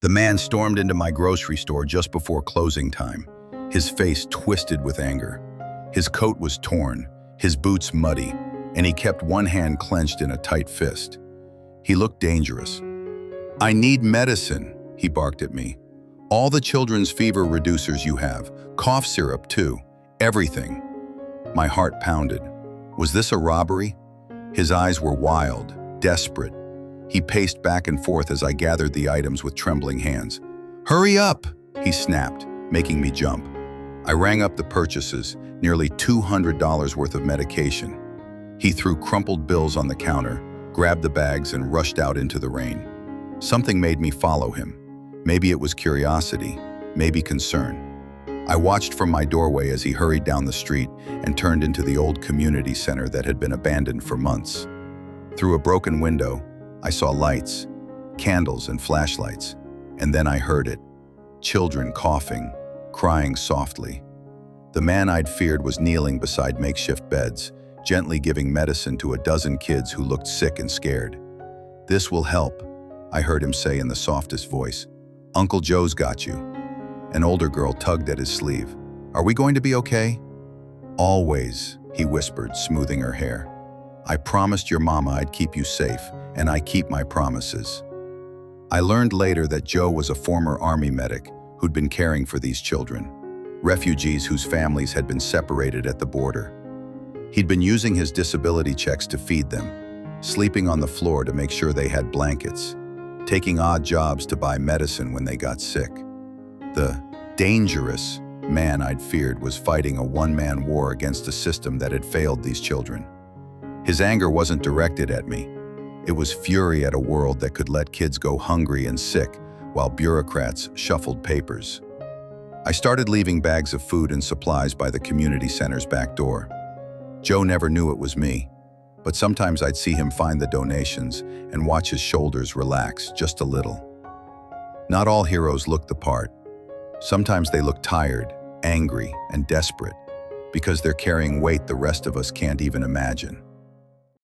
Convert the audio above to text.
The man stormed into my grocery store just before closing time, his face twisted with anger. His coat was torn, his boots muddy, and he kept one hand clenched in a tight fist. He looked dangerous. "I need medicine," he barked at me. "All the children's fever reducers you have, cough syrup too, everything." My heart pounded. Was this a robbery? His eyes were wild, desperate. He paced back and forth as I gathered the items with trembling hands. "Hurry up!" he snapped, making me jump. I rang up the purchases, nearly $200 worth of medication. He threw crumpled bills on the counter, grabbed the bags, and rushed out into the rain. Something made me follow him. Maybe it was curiosity, maybe concern. I watched from my doorway as he hurried down the street and turned into the old community center that had been abandoned for months. Through a broken window, I saw lights, candles and flashlights, and then I heard it. Children coughing, crying softly. The man I'd feared was kneeling beside makeshift beds, gently giving medicine to a dozen kids who looked sick and scared. "This will help," I heard him say in the softest voice. "Uncle Joe's got you." An older girl tugged at his sleeve. "Are we going to be okay?" "Always," he whispered, smoothing her hair. "I promised your mama I'd keep you safe, and I keep my promises." I learned later that Joe was a former Army medic who'd been caring for these children, refugees whose families had been separated at the border. He'd been using his disability checks to feed them, sleeping on the floor to make sure they had blankets, taking odd jobs to buy medicine when they got sick. The dangerous man I'd feared was fighting a one-man war against a system that had failed these children. His anger wasn't directed at me. It was fury at a world that could let kids go hungry and sick while bureaucrats shuffled papers. I started leaving bags of food and supplies by the community center's back door. Joe never knew it was me, but sometimes I'd see him find the donations and watch his shoulders relax just a little. Not all heroes look the part. Sometimes they look tired, angry, and desperate because they're carrying weight the rest of us can't even imagine.